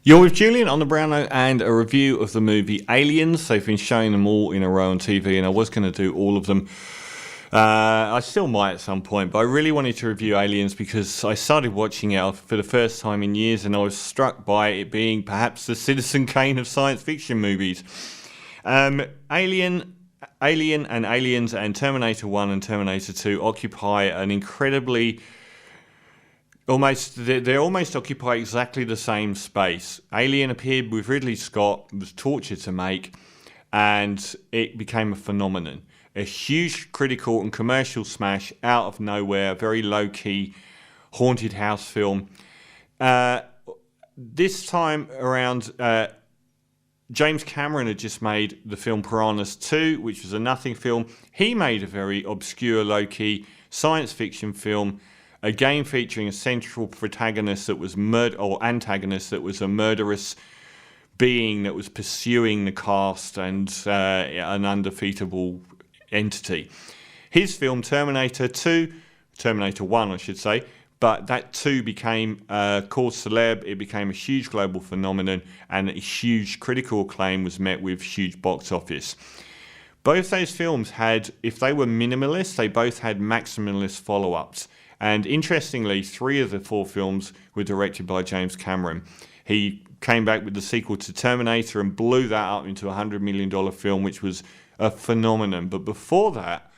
You're with Julian on the Brown Note and a review of the movie Aliens. They've been showing them all in a row on TV, and I was going to do all of them. I still might at some point, but I really wanted to review Aliens because I started watching it for the first time in years, and I was struck by it being perhaps the Citizen Kane of science fiction movies. Alien and Aliens and Terminator 1 and Terminator 2 occupy an incredibly... They almost occupy exactly the same space. Alien appeared with Ridley Scott, was tortured to make, and it became a phenomenon. A huge critical and commercial smash out of nowhere, a very low-key haunted house film. This time around, James Cameron had just made the film Piranhas 2, which was a nothing film. He made a very obscure, low-key science fiction film, again featuring a central protagonist that was antagonist that was a murderous being that was pursuing the cast and an undefeatable entity. His film Terminator 1 I should say, but that 2 became cause celeb. It became a huge global phenomenon, and a huge critical acclaim was met with huge box office. Both those films had, if they were minimalist, they both had maximalist follow-ups. And interestingly, 3 of the 4 films were directed by James Cameron. He came back with the sequel to Terminator and blew that up into a $100 million film, which was a phenomenon. But before that,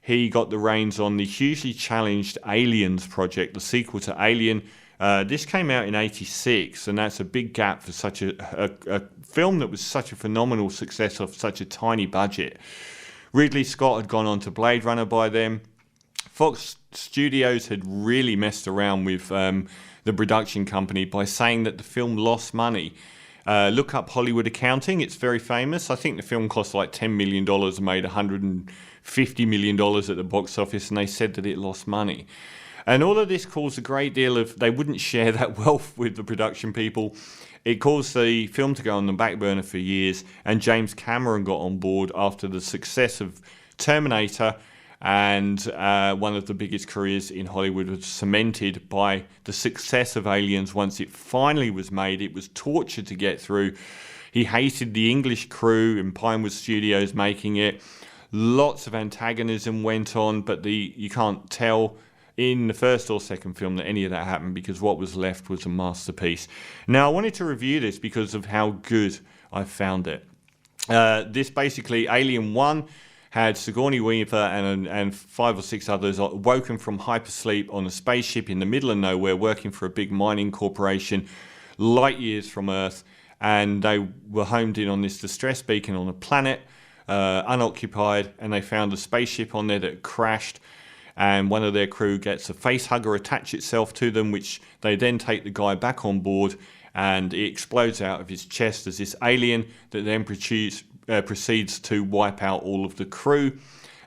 he got the reins on the hugely challenged Aliens project, the sequel to Alien. This came out in '86, and that's a big gap for such a film that was such a phenomenal success of such a tiny budget. Ridley Scott had gone on to Blade Runner by then. Fox Studios had really messed around with the production company by saying that the film lost money. Look up Hollywood accounting, it's very famous. I think the film cost like $10 million and made $150 million at the box office, and they said that it lost money. And all of this caused a great deal of... They wouldn't share that wealth with the production people. It caused the film to go on the back burner for years, and James Cameron got on board after the success of Terminator, and one of the biggest careers in Hollywood was cemented by the success of Aliens. Once it finally was made, it was torture to get through. He hated the English crew in Pinewood Studios making it. Lots of antagonism went on, but you can't tell in the first or second film that any of that happened, because what was left was a masterpiece. Now, I wanted to review this because of how good I found it. This basically, Alien 1... had Sigourney Weaver and 5 or 6 others woken from hypersleep on a spaceship in the middle of nowhere, working for a big mining corporation light years from Earth, and they were homed in on this distress beacon on a planet, unoccupied, and they found a spaceship on there that crashed, and one of their crew gets a face hugger attach itself to them, which they then take the guy back on board, and it explodes out of his chest as this alien that then proceeds to wipe out all of the crew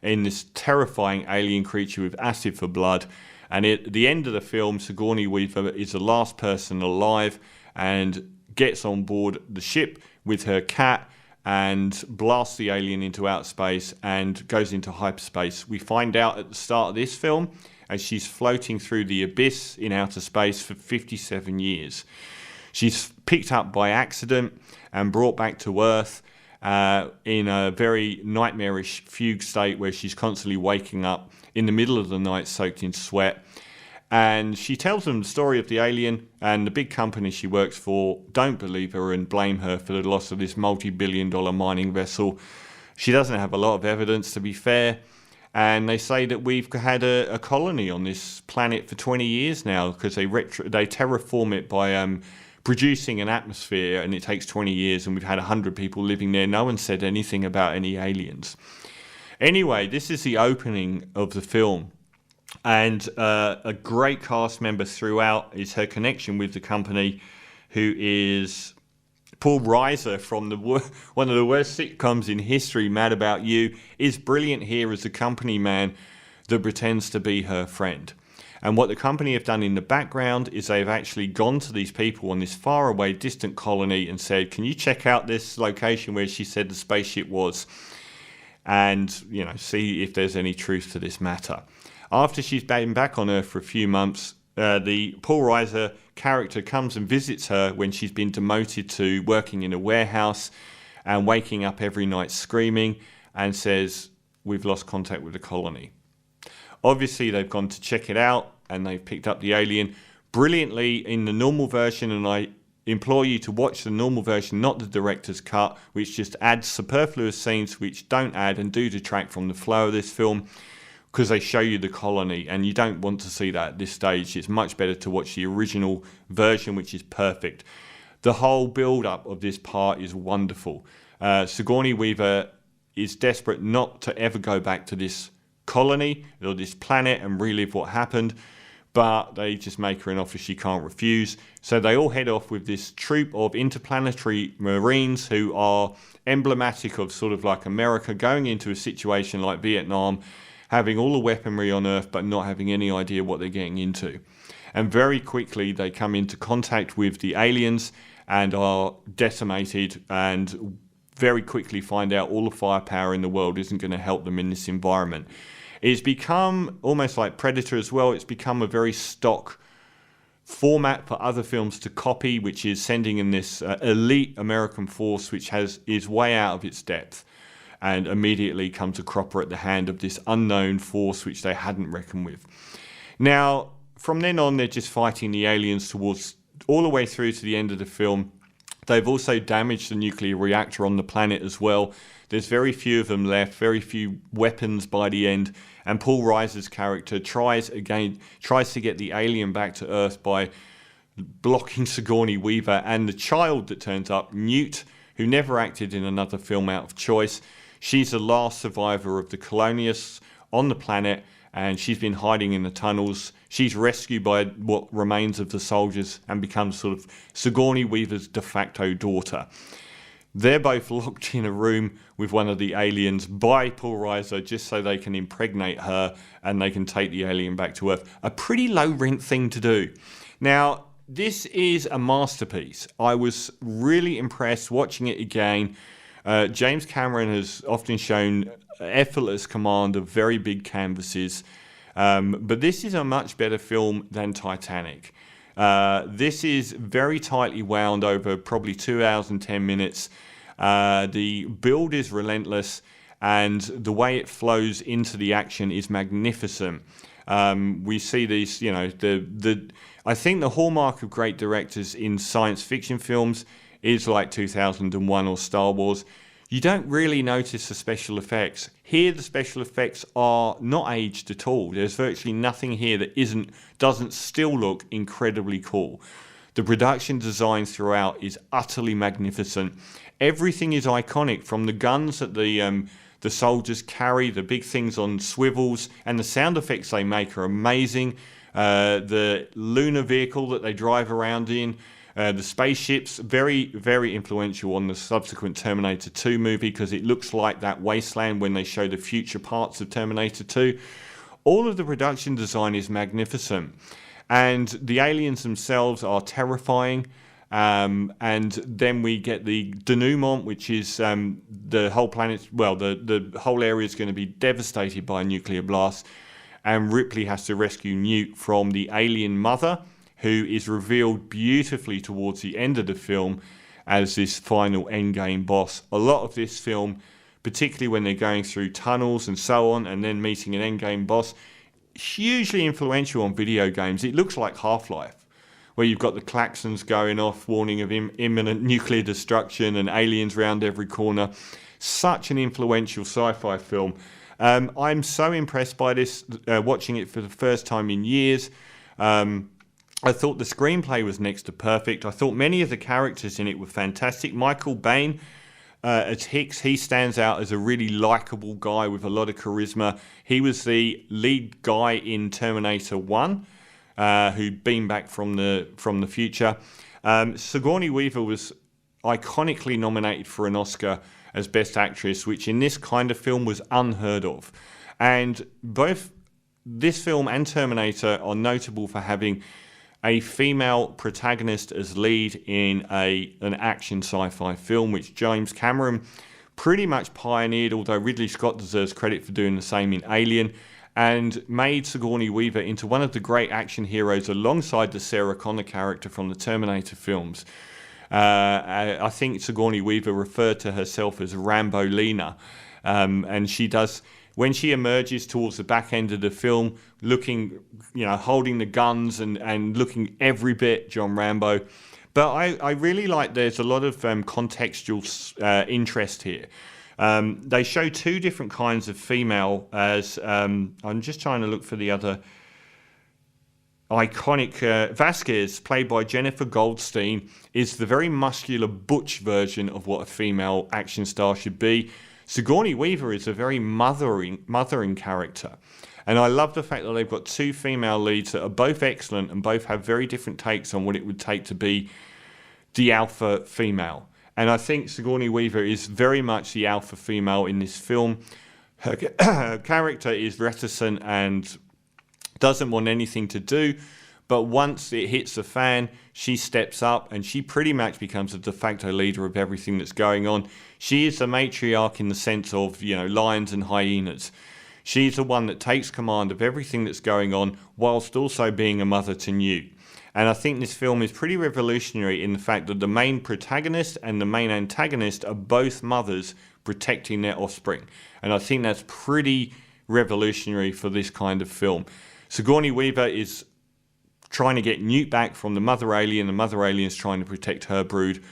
in this terrifying alien creature with acid for blood. And at the end of the film, Sigourney Weaver is the last person alive and gets on board the ship with her cat and blasts the alien into outer space and goes into hyperspace. We find out at the start of this film as she's floating through the abyss in outer space for 57 years. She's picked up by accident and brought back to Earth in a very nightmarish fugue state where she's constantly waking up in the middle of the night soaked in sweat. And she tells them the story of the alien, and the big company she works for don't believe her and blame her for the loss of this multi-billion-dollar mining vessel. She doesn't have a lot of evidence, to be fair, and they say that we've had a colony on this planet for 20 years now because they terraform it by producing an atmosphere, and it takes 20 years, and we've had 100 people living there. No one said anything about any aliens. Anyway, this is the opening of the film, and a great cast member throughout is her connection with the company, who is Paul Reiser from one of the worst sitcoms in history, Mad About You, is brilliant here as the company man that pretends to be her friend. And what the company have done in the background is they've actually gone to these people on this faraway, distant colony and said, can you check out this location where she said the spaceship was? And, see if there's any truth to this matter. After she's been back on Earth for a few months, the Paul Reiser character comes and visits her when she's been demoted to working in a warehouse and waking up every night screaming, and says, "We've lost contact with the colony." Obviously, they've gone to check it out and they've picked up the alien brilliantly in the normal version, and I implore you to watch the normal version, not the director's cut, which just adds superfluous scenes which don't add and do detract from the flow of this film, because they show you the colony and you don't want to see that at this stage. It's much better to watch the original version, which is perfect. The whole build-up of this part is wonderful. Sigourney Weaver is desperate not to ever go back to this colony or this planet and relive what happened, but they just make her an offer she can't refuse. So they all head off with this troop of interplanetary Marines who are emblematic of sort of like America going into a situation like Vietnam, having all the weaponry on Earth but not having any idea what they're getting into. And very quickly they come into contact with the aliens and are decimated, and very quickly find out all the firepower in the world isn't going to help them in this environment. It's become almost like Predator as well. It's become a very stock format for other films to copy, which is sending in this elite American force which is way out of its depth, and immediately come to cropper at the hand of this unknown force which they hadn't reckoned with. Now, from then on, they're just fighting the aliens towards all the way through to the end of the film. They've also damaged the nuclear reactor on the planet as well. There's very few of them left, very few weapons by the end, and Paul Reiser's character tries to get the alien back to Earth by blocking Sigourney Weaver and the child that turns up, Newt, who never acted in another film out of choice. She's the last survivor of the colonists on the planet, and she's been hiding in the tunnels. She's rescued by what remains of the soldiers and becomes sort of Sigourney Weaver's de facto daughter. They're both locked in a room with one of the aliens by Paul Reiser just so they can impregnate her and they can take the alien back to Earth. A pretty low rent thing to do. Now, this is a masterpiece. I was really impressed watching it again. James Cameron has often shown effortless command of very big canvases, but this is a much better film than Titanic. This is very tightly wound over probably 2 hours and 10 minutes. The build is relentless, and the way it flows into the action is magnificent. We see these, I think the hallmark of great directors in science fiction films is like 2001 or Star Wars. You don't really notice the special effects. Here, the special effects are not aged at all. There's virtually nothing here that doesn't still look incredibly cool. The production design throughout is utterly magnificent. Everything is iconic, from the guns that the soldiers carry, the big things on swivels, and the sound effects they make are amazing. The lunar vehicle that they drive around in, the spaceships, very, very influential on the subsequent Terminator 2 movie, because it looks like that wasteland when they show the future parts of Terminator 2. All of the production design is magnificent, and the aliens themselves are terrifying. And then we get the denouement, which is the whole planet, the whole area is going to be devastated by a nuclear blast, and Ripley has to rescue Newt from the alien mother, who is revealed beautifully towards the end of the film as this final endgame boss. A lot of this film, particularly when they're going through tunnels and so on, and then meeting an endgame boss, hugely influential on video games. It looks like Half-Life, where you've got the klaxons going off, warning of imminent nuclear destruction and aliens round every corner. Such an influential sci-fi film. I'm so impressed by this, watching it for the first time in years. I thought the screenplay was next to perfect. I thought many of the characters in it were fantastic. Michael Biehn as Hicks, he stands out as a really likable guy with a lot of charisma. He was the lead guy in Terminator 1, who beamed back from the future. Sigourney Weaver was iconically nominated for an Oscar as Best Actress, which in this kind of film was unheard of. And both this film and Terminator are notable for having a female protagonist as lead in an action sci-fi film, which James Cameron pretty much pioneered, although Ridley Scott deserves credit for doing the same in Alien. and made Sigourney Weaver into one of the great action heroes alongside the Sarah Connor character from the Terminator films. I think Sigourney Weaver referred to herself as Rambo Lena, and she does, when she emerges towards the back end of the film, looking, holding the guns and looking every bit John Rambo. But I really like there's a lot of contextual interest here. They show two different kinds of female as, I'm just trying to look for the other iconic, Vasquez, played by Jennifer Goldstein, is the very muscular butch version of what a female action star should be. Sigourney Weaver is a very mothering character. And I love the fact that they've got two female leads that are both excellent and both have very different takes on what it would take to be the alpha female. And I think Sigourney Weaver is very much the alpha female in this film. Her character is reticent and doesn't want anything to do, but once it hits the fan, she steps up and she pretty much becomes the de facto leader of everything that's going on. She is the matriarch in the sense of, lions and hyenas. She's the one that takes command of everything that's going on whilst also being a mother to Newt. And I think this film is pretty revolutionary in the fact that the main protagonist and the main antagonist are both mothers protecting their offspring. And I think that's pretty revolutionary for this kind of film. Sigourney Weaver is trying to get Newt back from the mother alien. The mother alien is trying to protect her brood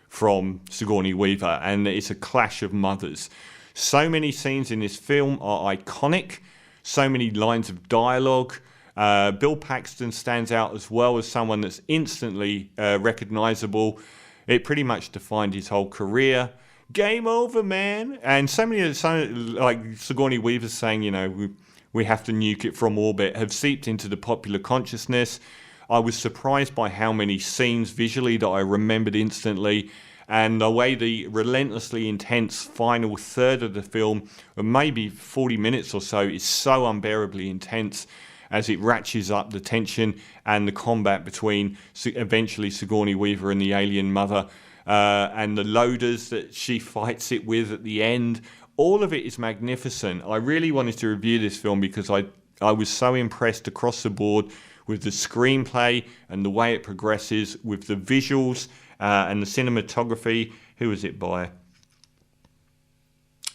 from Sigourney Weaver. And it's a clash of mothers. So many scenes in this film are iconic. So many lines of dialogue. Bill Paxton stands out as well as someone that's instantly recognizable. It pretty much defined his whole career. Game over, man. And so many like Sigourney Weaver saying, we have to nuke it from orbit, have seeped into the popular consciousness. I was surprised by how many scenes visually that I remembered instantly, and the way the relentlessly intense final third of the film, or maybe 40 minutes or so, is so unbearably intense as it ratchets up the tension and the combat between eventually Sigourney Weaver and the alien mother, and the loaders that she fights it with at the end. All of it is magnificent. I really wanted to review this film because I was so impressed across the board with the screenplay and the way it progresses, with the visuals and the cinematography. Who was it by?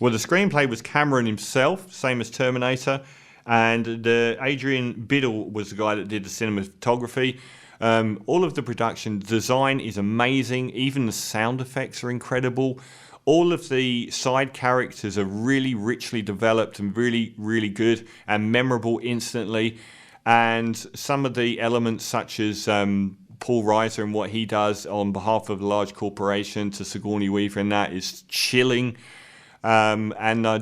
Well, the screenplay was Cameron himself, same as Terminator, and the Adrian Biddle was the guy that did the cinematography. All of the production design is amazing. Even the sound effects are incredible. All of the side characters are really richly developed and really, really good and memorable instantly. And some of the elements such as Paul Reiser and what he does on behalf of a large corporation to Sigourney Weaver, and that is chilling. And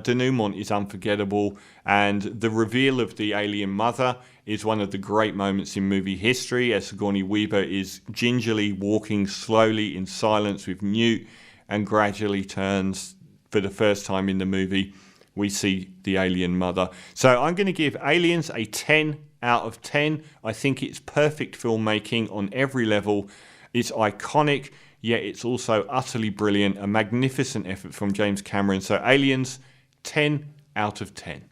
denouement is unforgettable. And the reveal of the alien mother is one of the great moments in movie history, as Sigourney Weaver is gingerly walking slowly in silence with Newt, and gradually turns, for the first time in the movie, we see the alien mother. So I'm going to give Aliens a 10 out of 10. I think it's perfect filmmaking on every level. It's iconic, yet it's also utterly brilliant. A magnificent effort from James Cameron. So Aliens, 10 out of 10.